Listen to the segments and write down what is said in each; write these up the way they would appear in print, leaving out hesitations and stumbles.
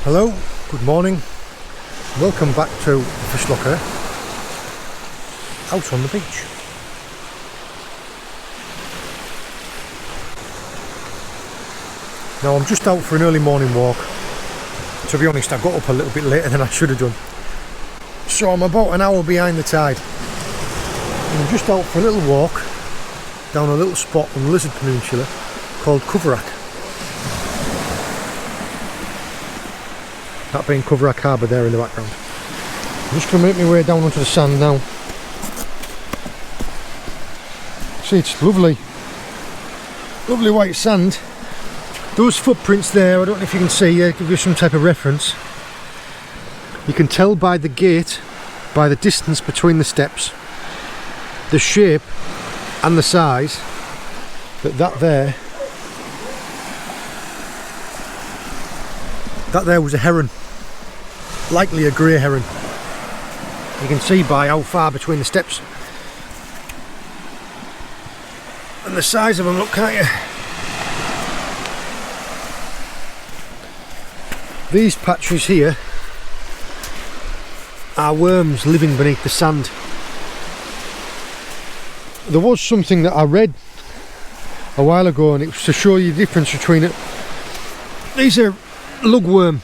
Hello, good morning, welcome back to the Fish Locker out on the beach. Now I'm just out for an early morning walk. To be honest, I got up a little bit later than I should have done, so I'm about an hour behind the tide. And I'm just out for a little walk down a little spot on the Lizard Peninsula called Cornwall. That being Cornwall Harbour there in the background. I'm just going to make my way down onto the sand now. See, it's lovely, lovely white sand. Those footprints there, I don't know if you can see, give you some type of reference. You can tell by the gate, by the distance between the steps, the shape and the size, that there was a heron. Likely a grey heron. You can see by how far between the steps and the size of them, look, can't you? These patches here are worms living beneath the sand. There was something that I read a while ago, and it was to show you the difference between it. These are lugworm,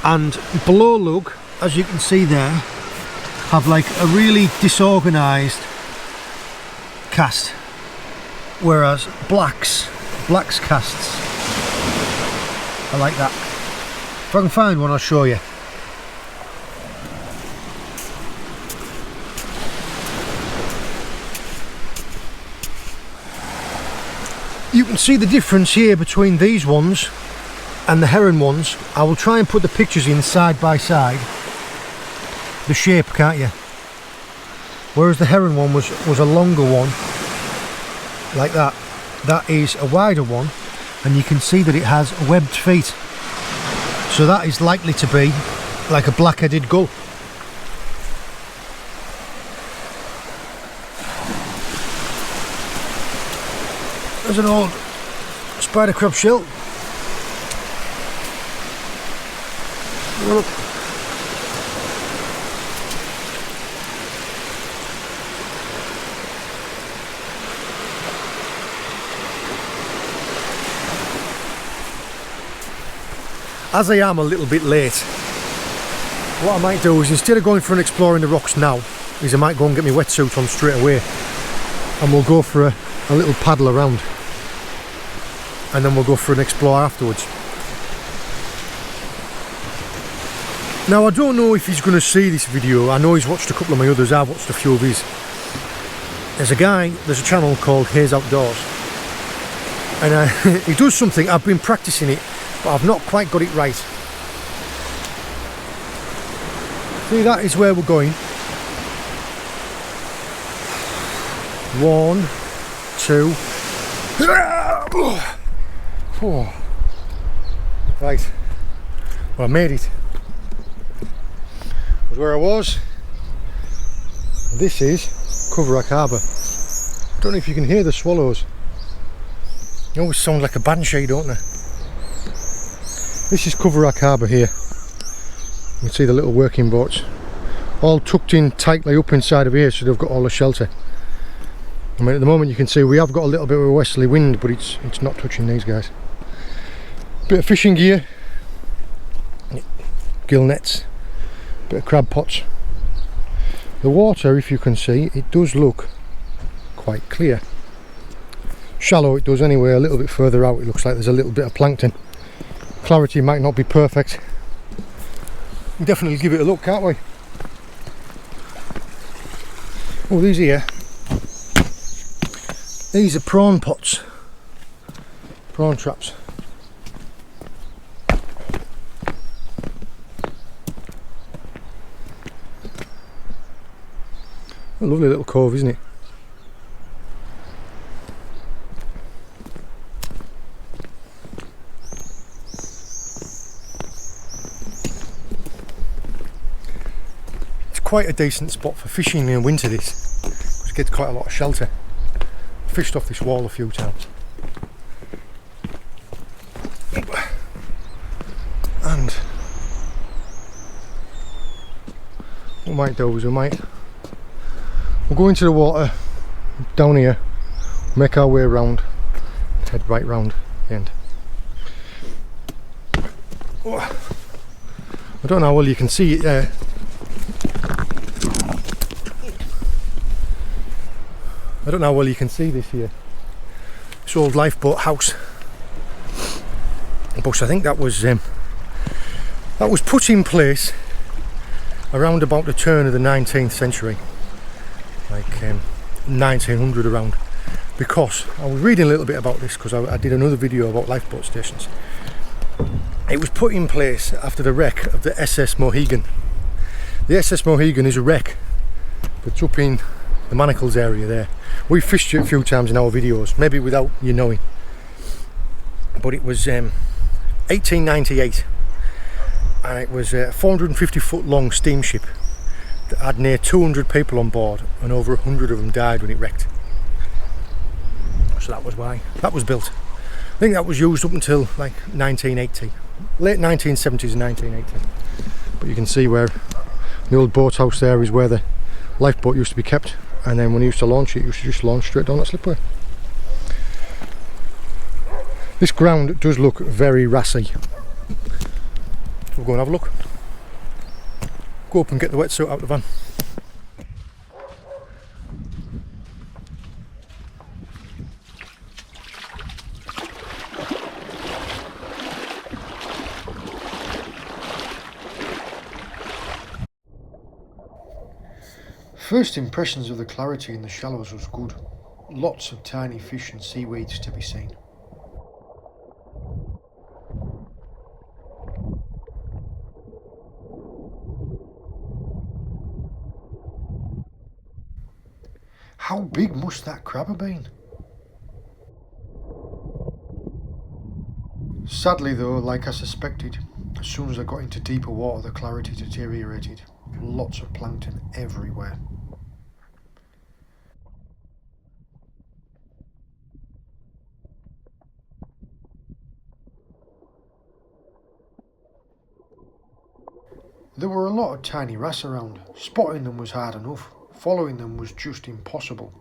and below lug, as you can see there, have like a really disorganised cast, whereas black's casts are like that. If I can find one, I'll show you. You can see the difference here between these ones and the heron ones. I will try and put the pictures in side by side. The shape, can't you? Whereas the heron one was a longer one, like that. That is a wider one, and you can see that it has webbed feet. So that is likely to be like a black-headed gull. There's an old spider crab shell. Look. As I am a little bit late, what I might do is, instead of going for an explore in the rocks now, is I might go and get my wetsuit on straight away, and we'll go for a little paddle around, and then we'll go for an explore afterwards. Now I don't know if he's going to see this video. I know he's watched a couple of my others. I've watched a few of his. There's a channel called Hayes Outdoors, and he does something. I've been practicing it, but I've not quite got it right. See, that is where we're going. 1, 2. Oh. Right. Well, I made it. That was where I was. This is Cornwall Harbour. I don't know if you can hear the swallows. They always sound like a banshee, don't they? This is Cornwall Harbour here. You can see the little working boats, all tucked in tightly up inside of here, so they've got all the shelter. I mean, at the moment you can see we have got a little bit of a westerly wind, but it's not touching these guys. Bit of fishing gear, gill nets, bit of crab pots. The water, if you can see, it does look quite clear. Shallow it does anyway. A little bit further out it looks like there's a little bit of plankton. Clarity might not be perfect. We definitely give it a look, can't we? Oh, these here. These are prawn pots. Prawn traps. A lovely little cove, isn't it? Quite a decent spot for fishing in winter, this, because it gets quite a lot of shelter. Fished off this wall a few times. might do is we'll go into the water down here, make our way around, head right round the end. Oh, I don't know how well you can see it there. I don't know how well you can see this here. This old lifeboat house. But I think that was put in place around about the turn of the 19th century, like 1900 around, because I was reading a little bit about this because I did another video about lifeboat stations. It was put in place after the wreck of the SS Mohegan. The SS Mohegan is a wreck that's up in the Manacles area there. We fished it a few times in our videos, maybe without you knowing, but it was 1898, and it was a 450 foot long steamship that had near 200 people on board, and over 100 of them died when it wrecked. So that was why that was built. I think that was used up until like 1980, late 1970s and 1980. But you can see where the old boathouse there is where the lifeboat used to be kept, and then when you used to launch it, you used to just launch straight down that slipway. This ground does look very rassy. We'll go and have a look. Go up and get the wetsuit out of the van. First impressions of the clarity in the shallows was good. Lots of tiny fish and seaweeds to be seen. How big must that crab have been? Sadly though, like I suspected, as soon as I got into deeper water the clarity deteriorated. Lots of plankton everywhere. There were a lot of tiny wrasse around. Spotting them was hard enough. Following them was just impossible.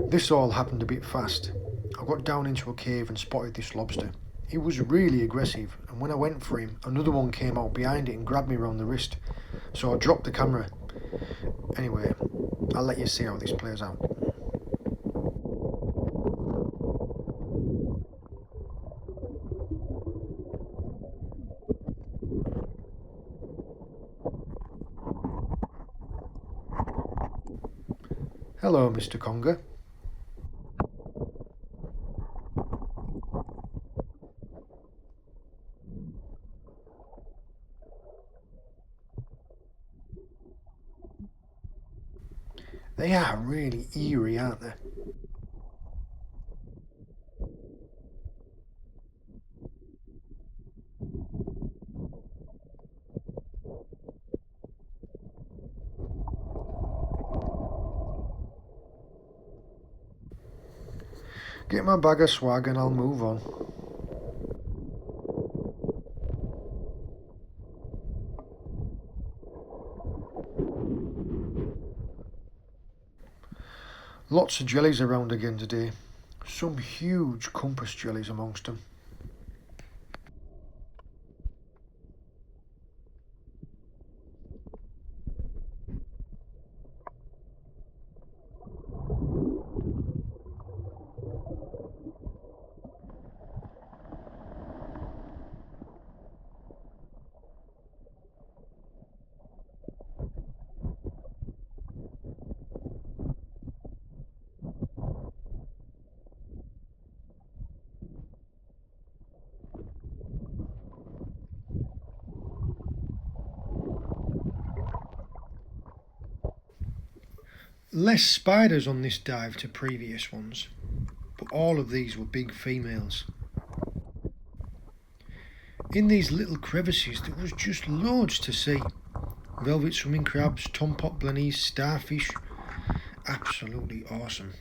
This all happened a bit fast. I got down into a cave and spotted this lobster. He was really aggressive, and when I went for him, another one came out behind it and grabbed me around the wrist. So I dropped the camera. Anyway, I'll let you see how this plays out. Hello, Mr. Conger. They are really eerie, aren't they? Get my bag of swag and I'll move on. Lots of jellies around again today. Some huge compass jellies amongst them. Less spiders on this dive to previous ones, but all of these were big females. In these little crevices there was just loads to see. Velvet swimming crabs, tompot blennies, starfish. Absolutely awesome.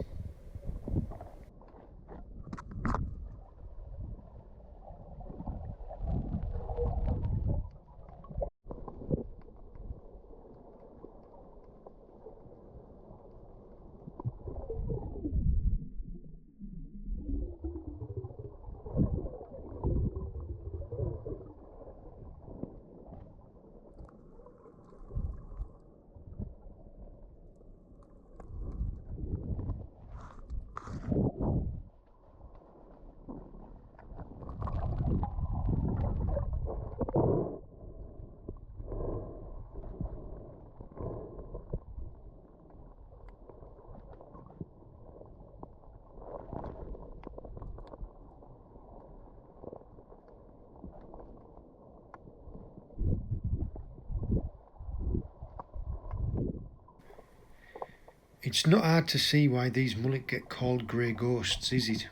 It's not hard to see why these mullet get called grey ghosts, is it?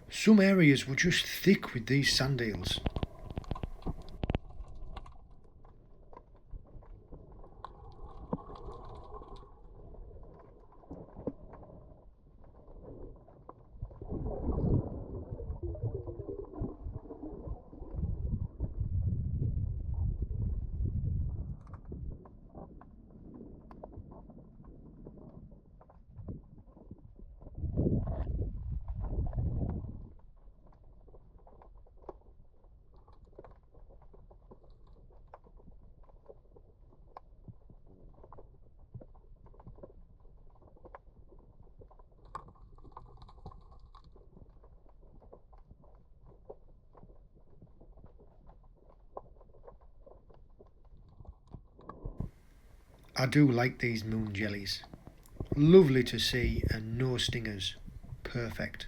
Some areas were just thick with these sand eels. I do like these moon jellies. Lovely to see and no stingers. Perfect.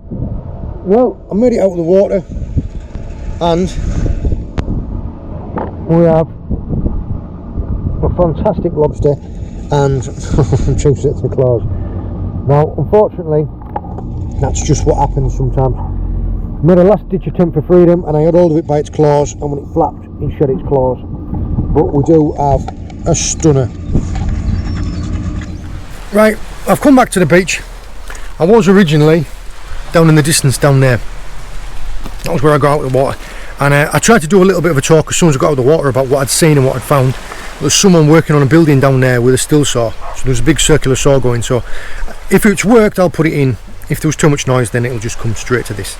Well, I made it out of the water and we have a fantastic lobster and two sets of claws. Now, unfortunately, that's just what happens sometimes. Made a last ditch attempt for freedom and I had hold of it by its claws, and when it flapped it shed its claws. But we do have a stunner. Right, I've come back to the beach. I was originally down in the distance down there. That was where I got out of the water, and I tried to do a little bit of a talk as soon as I got out of the water about what I'd seen and what I'd found. There's someone working on a building down there with a still saw, so there's a big circular saw going, so if it's worked I'll put it in. If there was too much noise then it'll just come straight to this.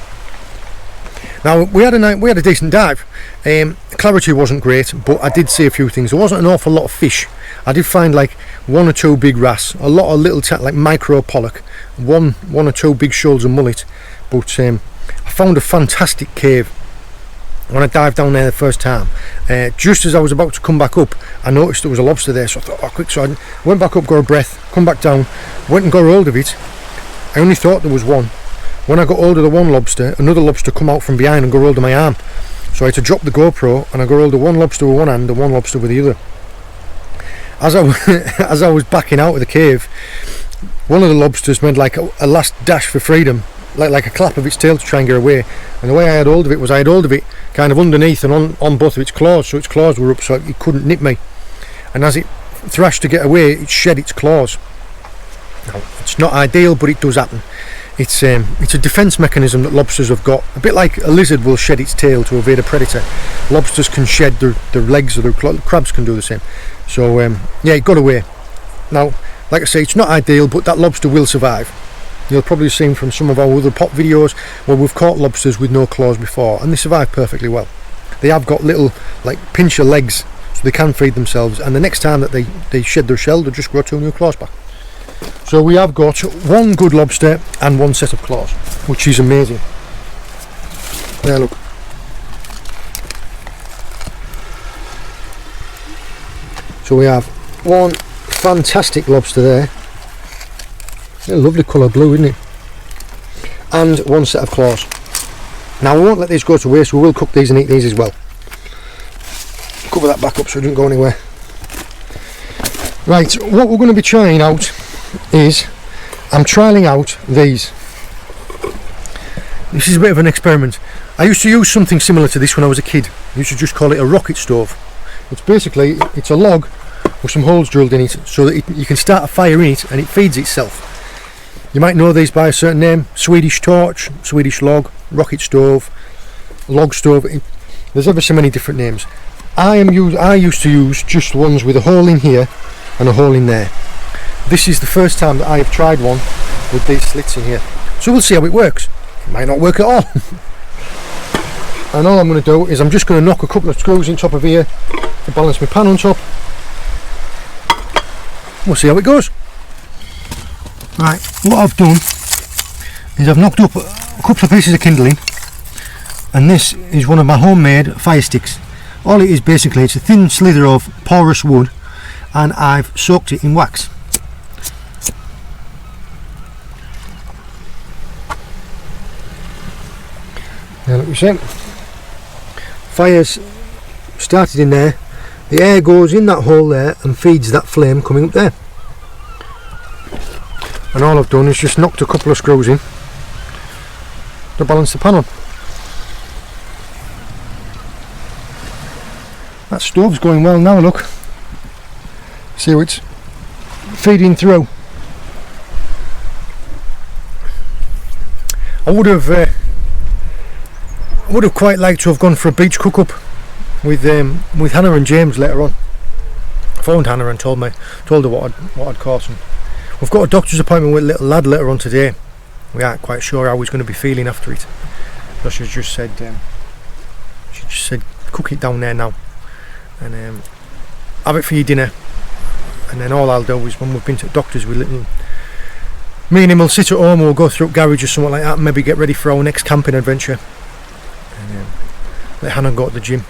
Now we had a decent dive. Clarity wasn't great, but I did see a few things. There wasn't an awful lot of fish. I did find like one or two big wrasse, a lot of little like micro pollock, one or two big shoals of mullet. But I found a fantastic cave when I dived down there the first time. Just as I was about to come back up, I noticed there was a lobster there, so I thought, oh quick, so I went back up, got a breath, come back down, went and got hold of it. I only thought there was one. When I got hold of the one lobster, another lobster come out from behind and got hold of my arm. So I had to drop the GoPro and I got hold of one lobster with one hand and one lobster with the other. As I was backing out of the cave, one of the lobsters made like a last dash for freedom, like a clap of its tail to try and get away. And the way I had hold of it was I had hold of it kind of underneath and on both of its claws, so its claws were up so it couldn't nip me. And as it thrashed to get away, it shed its claws. Now, it's not ideal, but it does happen. It's a defence mechanism that lobsters have got. A bit like a lizard will shed its tail to evade a predator. Lobsters can shed their legs, or their crabs can do the same. So yeah, it got away. Now, like I say, it's not ideal, but that lobster will survive. You'll probably have seen from some of our other pop videos where we've caught lobsters with no claws before, and they survive perfectly well. They have got little like pincher legs, so they can feed themselves, and the next time that they shed their shell, they'll just grow two new claws back. So we have got one good lobster and one set of claws, which is amazing. There, look. So we have one fantastic lobster there, a lovely colour blue, isn't it, and one set of claws. Now we won't let these go to waste, we will cook these and eat these as well. Cover that back up so it doesn't go anywhere. Right, what we're going to be trying out is, I'm trialling out these. This is a bit of an experiment. I used to use something similar to this when I was a kid. I used to just call it a rocket stove. It's basically, it's a log with some holes drilled in it so that you can start a fire in it and it feeds itself. You might know these by a certain name: Swedish torch, Swedish log, rocket stove, log stove. There's ever so many different names. I used to use just ones with a hole in here and a hole in there. This is the first time that I have tried one with these slits in here. So we'll see how it works. It might not work at all. And all I'm going to do is I'm just going to knock a couple of screws in top of here to balance my pan on top. We'll see how it goes. Right, what I've done is I've knocked up a couple of pieces of kindling, and this is one of my homemade fire sticks. All it is basically, it's a thin slither of porous wood, and I've soaked it in wax. Now look, you see, fire's started in there, the air goes in that hole there and feeds that flame coming up there. And all I've done is just knocked a couple of screws in to balance the pan on. That stove's going well now, look. See how it's feeding through. I would have quite liked to have gone for a beach cook-up with Hannah and James later on. I phoned Hannah and told her what I'd caught them. We've got a doctor's appointment with a little lad later on today. We aren't quite sure how he's going to be feeling after it. So she just said cook it down there now and have it for your dinner. And then all I'll do is, when we've been to the doctors, me and him will sit at home, we'll go through a garage or something like that and maybe get ready for our next camping adventure. And let Hannah go to the gym.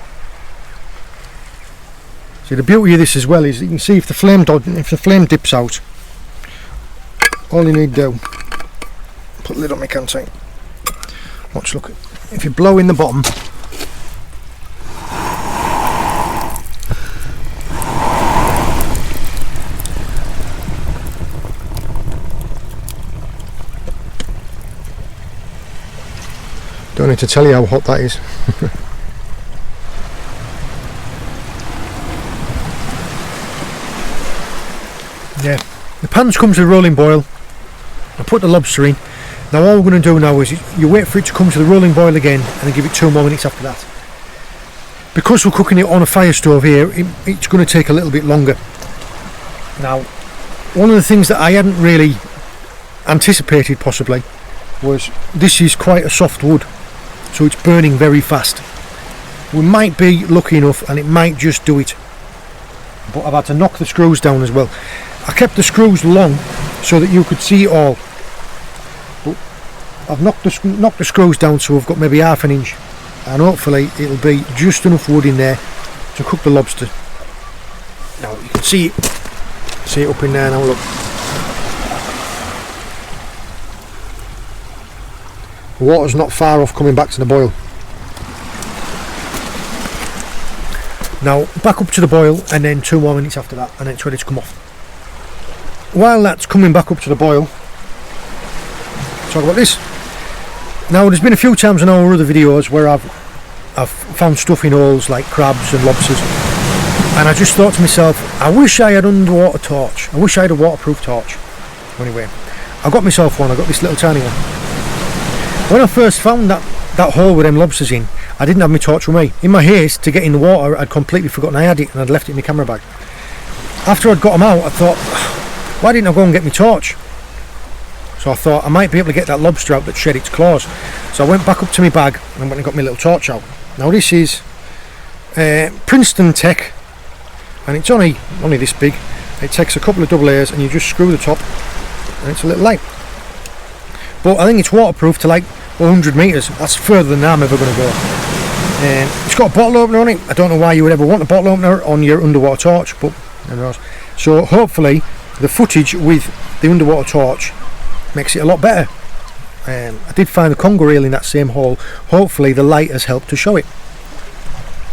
See, the beauty of this as well is you can see if the flame dips out, all you need to do, put the lid on my canteen. Watch, look, if you blow in the bottom, don't need to tell you how hot that is. Yeah, the pan's come to a rolling boil. I put the lobster in. Now all we're going to do now is you wait for it to come to the rolling boil again and then give it 2 more minutes after that. Because we're cooking it on a fire stove here, it's going to take a little bit longer. Now, one of the things that I hadn't really anticipated possibly was this is quite a soft wood, so it's burning very fast. We might be lucky enough and it might just do it, but I've had to knock the screws down as well. I kept the screws long so that you could see it all, but I've knocked the screws down so we've got maybe ½ an inch, and hopefully it'll be just enough wood in there to cook the lobster. Now you can see it up in there now, look. The water's not far off coming back to the boil. Now back up to the boil and then 2 more minutes after that and then it's ready to come off. While that's coming back up to the boil, talk about this. Now there's been a few times in our other videos where I've found stuff in holes like crabs and lobsters, and I just thought to myself, I wish I had an underwater torch. I wish I had a waterproof torch. Anyway, I got myself one. I got this little tiny one. When I first found that hole with them lobsters in, I didn't have my torch with me. In my haste to get in the water, I'd completely forgotten I had it and I'd left it in my camera bag. After I'd got them out, I thought, why didn't I go and get my torch? So I thought I might be able to get that lobster out that shed its claws. So I went back up to my bag and went and got my little torch out. Now this is Princeton Tech, and it's only this big. It takes a couple of double A's and you just screw the top and it's a little light. But I think it's waterproof to like 100 metres. That's further than I'm ever going to go. It's got a bottle opener on it. I don't know why you would ever want a bottle opener on your underwater torch, but So hopefully the footage with the underwater torch makes it a lot better. I did find the conger eel in that same hole. Hopefully the light has helped to show it.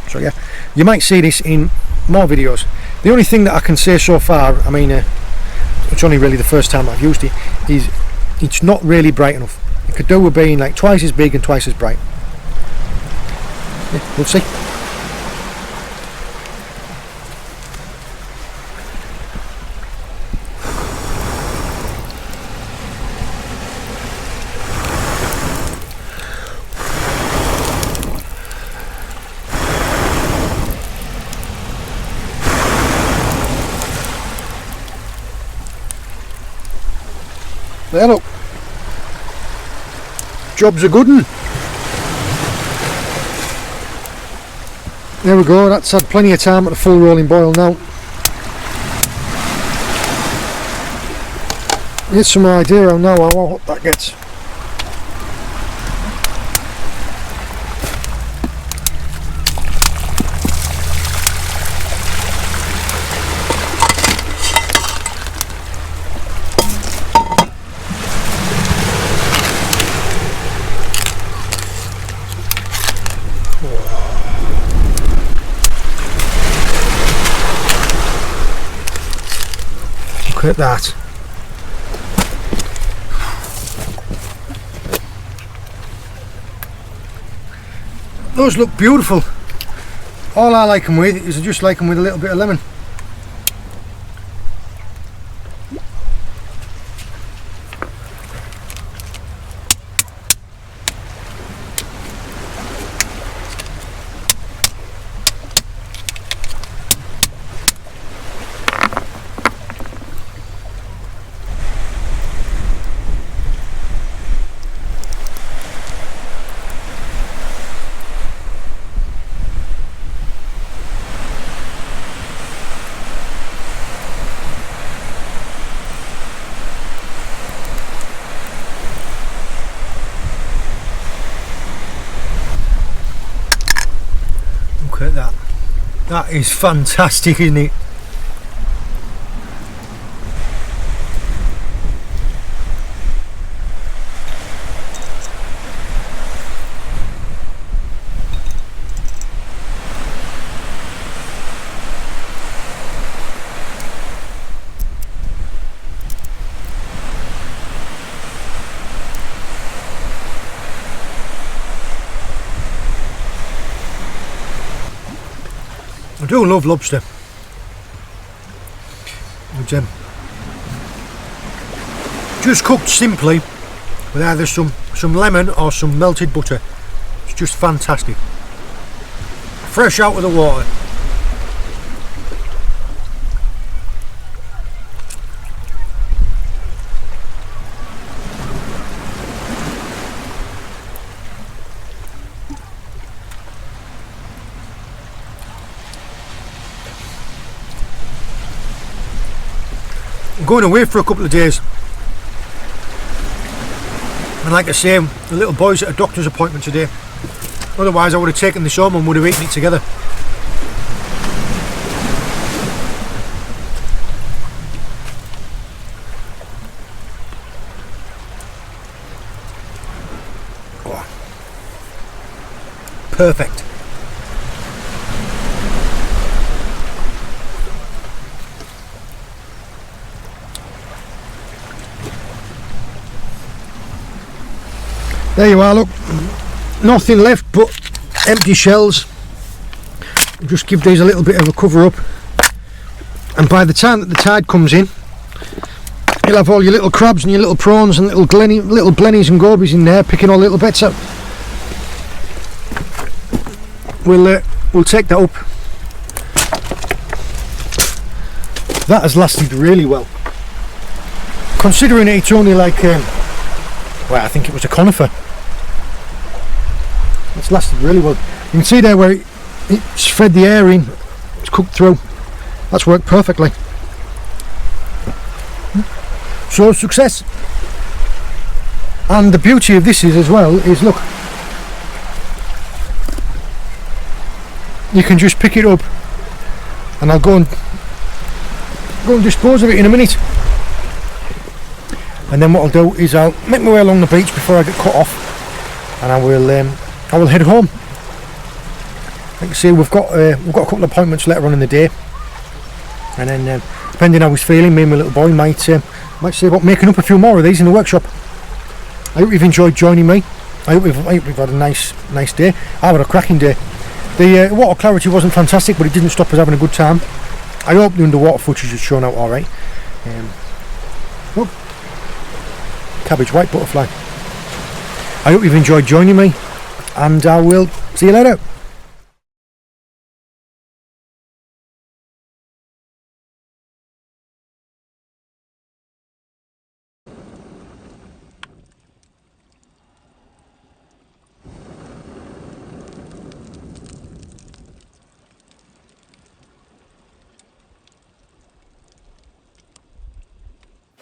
So yeah, you might see this in more videos. The only thing that I can say so far, I mean, it's only really the first time I've used it, is it's not really bright enough. It could do with being like twice as big and twice as bright. Yeah, we'll see. There, look. Job's a good one. There we go, that's had plenty of time at the full rolling boil now. Get some idea on now how hot that gets. Look at that. Those look beautiful. All I like them with is I just like them with a little bit of lemon. Look at that. That is fantastic, isn't it? I do love lobster. And, just cooked simply with either some lemon or some melted butter. It's just fantastic. Fresh out of the water. I'm going away for a couple of days, and like I say, the little boy's at a doctor's appointment today. Otherwise I would have taken this home and would have eaten it together. Oh. Perfect. There you are, look, nothing left but empty shells. Just give these a little bit of a cover up, and by the time that the tide comes in, you'll have all your little crabs and your little prawns and little blennies and gobies in there picking all the little bits up. We'll take that up. That has lasted really well, considering it's only like well, I think it was a conifer. It's lasted really well. You can see there where it's fed the air in, it's cooked through. That's worked perfectly. So success. And the beauty of this is as well is, look, you can just pick it up, and I'll go and go and dispose of it in a minute. And then what I'll do is I'll make my way along the beach before I get cut off, and I will head home. Like I say, we've got a couple of appointments later on in the day, and then depending how he's feeling, me and my little boy might see about making up a few more of these in the workshop. I hope you've enjoyed joining me. I hope we've had a nice day. I had a cracking day. The water clarity wasn't fantastic, but it didn't stop us having a good time. I hope the underwater footage has shown out alright. Cabbage white butterfly. I hope you've enjoyed joining me, and I will see you later.